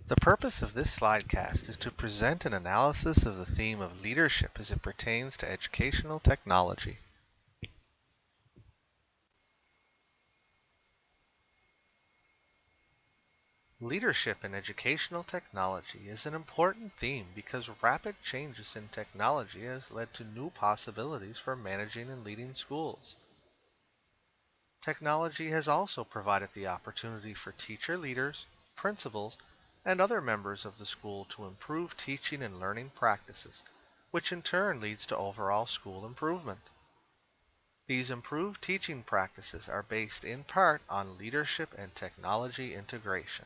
The purpose of this slidecast is to present an analysis of the theme of leadership as it pertains to educational technology. Leadership in educational technology is an important theme because rapid changes in technology has led to new possibilities for managing and leading schools. Technology has also provided the opportunity for teacher leaders, principals, and other members of the school to improve teaching and learning practices, which in turn leads to overall school improvement. These improved teaching practices are based in part on leadership and technology integration.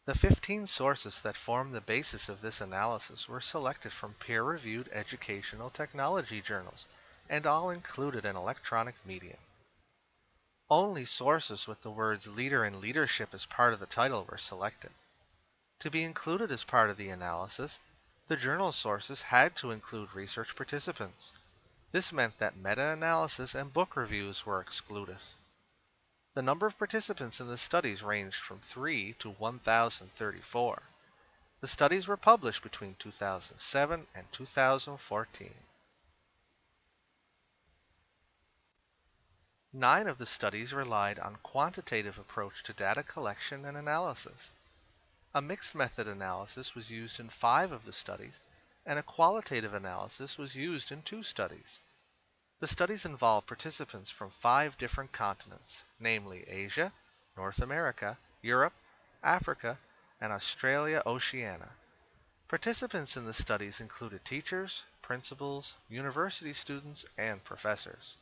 The 15 sources that form the basis of this analysis were selected from peer-reviewed educational technology journals and all included an electronic medium. Only sources with the words leader and leadership as part of the title were selected. To be included as part of the analysis, the journal sources had to include research participants. This meant that meta-analysis and book reviews were excluded. The number of participants in the studies ranged from 3 to 1,034. The studies were published between 2007 and 2014. 9 of the studies relied on quantitative approach to data collection and analysis. A mixed method analysis was used in 5 of the studies, and a qualitative analysis was used in 2 studies. The studies involved participants from 5 different continents, namely Asia, North America, Europe, Africa, and Australia-Oceania. Participants in the studies included teachers, principals, university students, and professors.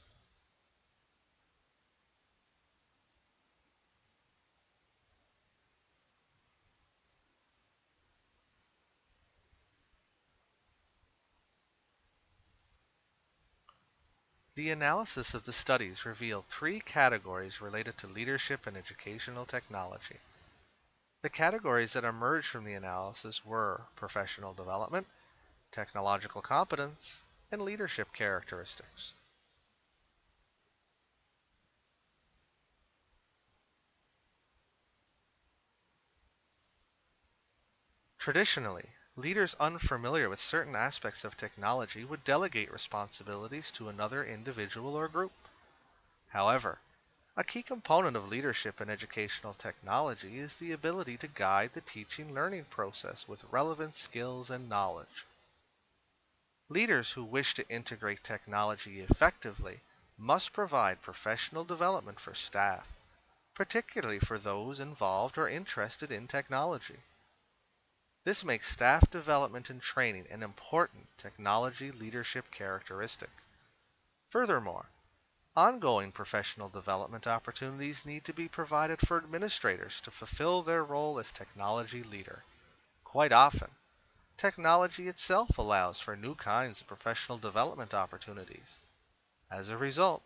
The analysis of the studies revealed 3 categories related to leadership and educational technology. The categories that emerged from the analysis were professional development, technological competence, and leadership characteristics. Traditionally, leaders unfamiliar with certain aspects of technology would delegate responsibilities to another individual or group. However, a key component of leadership in educational technology is the ability to guide the teaching learning process with relevant skills and knowledge. Leaders who wish to integrate technology effectively must provide professional development for staff, particularly for those involved or interested in technology. This makes staff development and training an important technology leadership characteristic. Furthermore, ongoing professional development opportunities need to be provided for administrators to fulfill their role as technology leader. Quite often, technology itself allows for new kinds of professional development opportunities. As a result,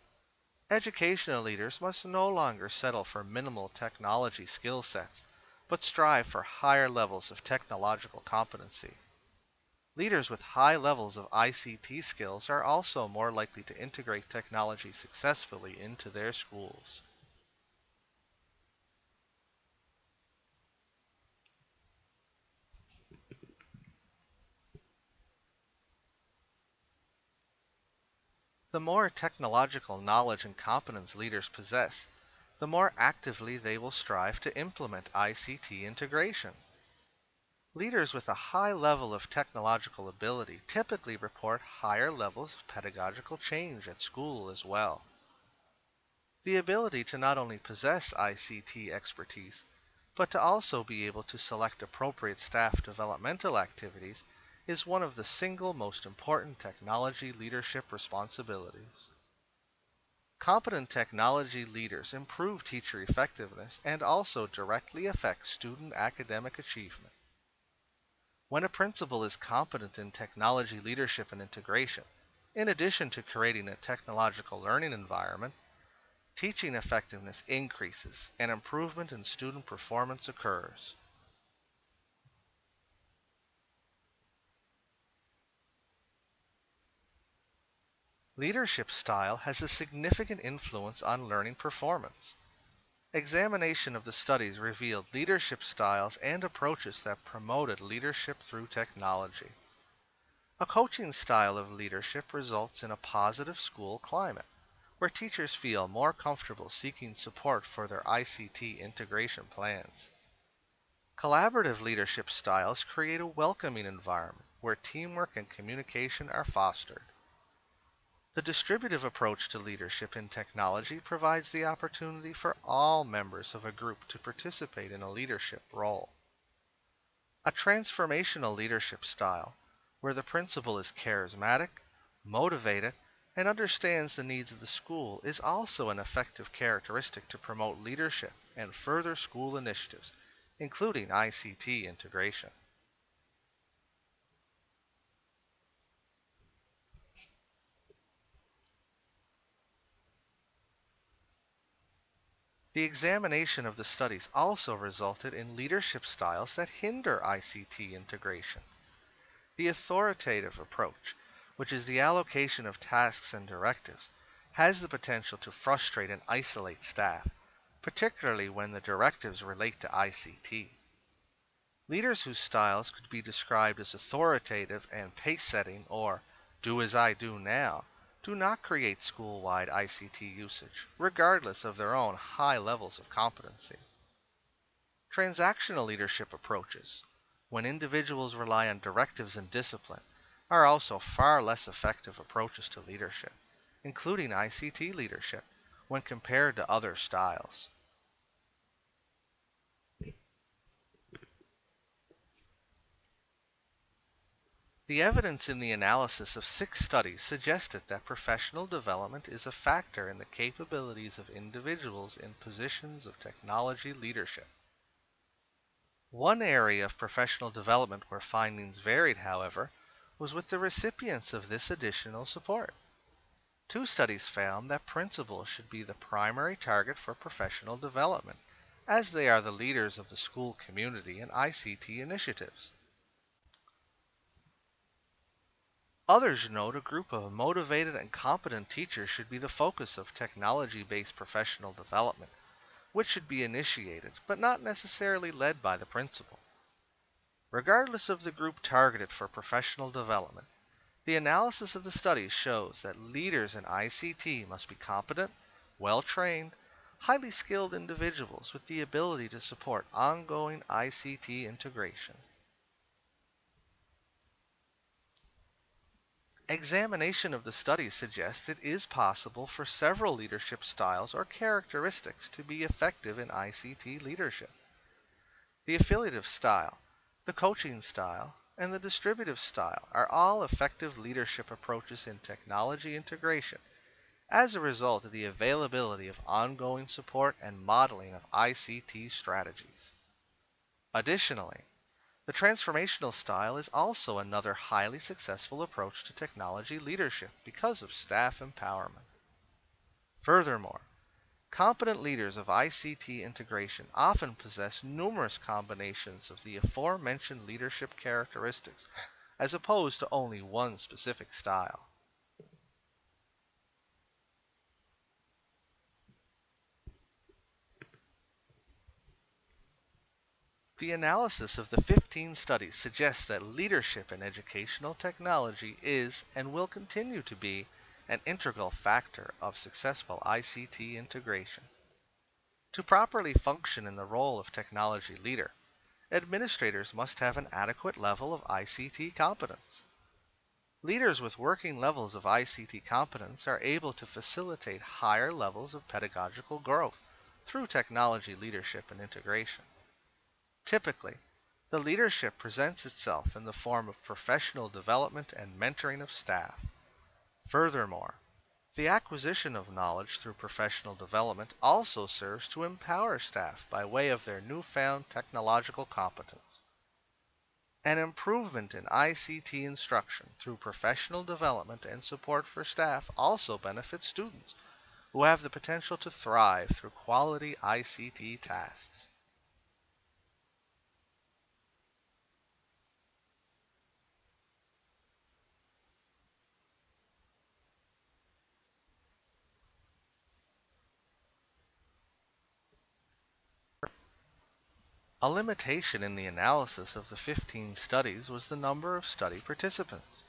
educational leaders must no longer settle for minimal technology skill sets, but strive for higher levels of technological competency. Leaders with high levels of ICT skills are also more likely to integrate technology successfully into their schools. The more technological knowledge and competence leaders possess, the more actively they will strive to implement ICT integration. Leaders with a high level of technological ability typically report higher levels of pedagogical change at school as well. The ability to not only possess ICT expertise, but to also be able to select appropriate staff developmental activities is one of the single most important technology leadership responsibilities. Competent technology leaders improve teacher effectiveness and also directly affect student academic achievement. When a principal is competent in technology leadership and integration, in addition to creating a technological learning environment, teaching effectiveness increases and improvement in student performance occurs. Leadership style has a significant influence on learning performance. Examination of the studies revealed leadership styles and approaches that promoted leadership through technology. A coaching style of leadership results in a positive school climate, where teachers feel more comfortable seeking support for their ICT integration plans. Collaborative leadership styles create a welcoming environment where teamwork and communication are fostered. The distributive approach to leadership in technology provides the opportunity for all members of a group to participate in a leadership role. A transformational leadership style, where the principal is charismatic, motivated, and understands the needs of the school, is also an effective characteristic to promote leadership and further school initiatives, including ICT integration. The examination of the studies also resulted in leadership styles that hinder ICT integration. The authoritative approach, which is the allocation of tasks and directives, has the potential to frustrate and isolate staff, particularly when the directives relate to ICT. Leaders whose styles could be described as authoritative and pace-setting or do as I do now do not create school-wide ICT usage, regardless of their own high levels of competency. Transactional leadership approaches, when individuals rely on directives and discipline, are also far less effective approaches to leadership, including ICT leadership, when compared to other styles. The evidence in the analysis of 6 studies suggested that professional development is a factor in the capabilities of individuals in positions of technology leadership. One area of professional development where findings varied, however, was with the recipients of this additional support. 2 studies found that principals should be the primary target for professional development, as they are the leaders of the school community and ICT initiatives. Others note a group of motivated and competent teachers should be the focus of technology-based professional development, which should be initiated but not necessarily led by the principal. Regardless of the group targeted for professional development, the analysis of the studies shows that leaders in ICT must be competent, well-trained, highly skilled individuals with the ability to support ongoing ICT integration. Examination of the studies suggests it is possible for several leadership styles or characteristics to be effective in ICT leadership. The affiliative style, the coaching style, and the distributive style are all effective leadership approaches in technology integration as a result of the availability of ongoing support and modeling of ICT strategies. Additionally, the transformational style is also another highly successful approach to technology leadership because of staff empowerment. Furthermore, competent leaders of ICT integration often possess numerous combinations of the aforementioned leadership characteristics, as opposed to only one specific style. The analysis of the 15 studies suggests that leadership in educational technology is and will continue to be an integral factor of successful ICT integration. To properly function in the role of technology leader, administrators must have an adequate level of ICT competence. Leaders with working levels of ICT competence are able to facilitate higher levels of pedagogical growth through technology leadership and integration. Typically, the leadership presents itself in the form of professional development and mentoring of staff. Furthermore, the acquisition of knowledge through professional development also serves to empower staff by way of their newfound technological competence. An improvement in ICT instruction through professional development and support for staff also benefits students, who have the potential to thrive through quality ICT tasks. A limitation in the analysis of the 15 studies was the number of study participants.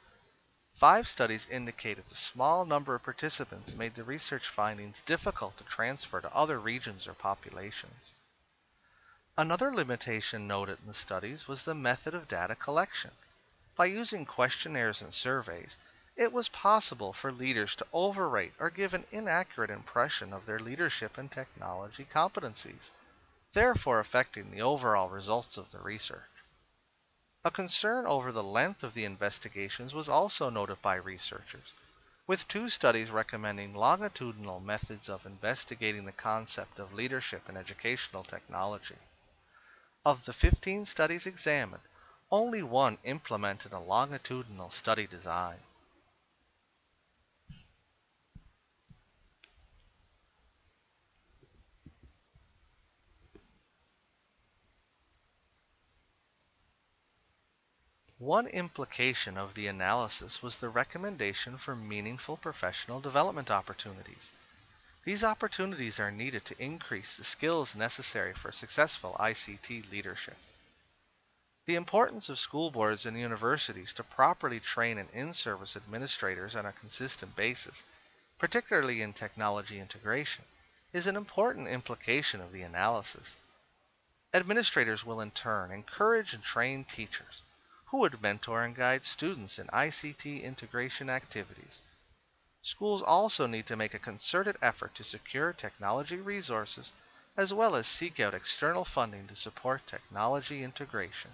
5 studies indicated the small number of participants made the research findings difficult to transfer to other regions or populations. Another limitation noted in the studies was the method of data collection. By using questionnaires and surveys, it was possible for leaders to overrate or give an inaccurate impression of their leadership and technology competencies, therefore affecting the overall results of the research. A concern over the length of the investigations was also noted by researchers, with 2 studies recommending longitudinal methods of investigating the concept of leadership in educational technology. Of the 15 studies examined, only 1 implemented a longitudinal study design. One implication of the analysis was the recommendation for meaningful professional development opportunities. These opportunities are needed to increase the skills necessary for successful ICT leadership. The importance of school boards and universities to properly train and in-service administrators on a consistent basis, particularly in technology integration, is an important implication of the analysis. Administrators will in turn encourage and train teachers, who would mentor and guide students in ICT integration activities. Schools also need to make a concerted effort to secure technology resources as well as seek out external funding to support technology integration.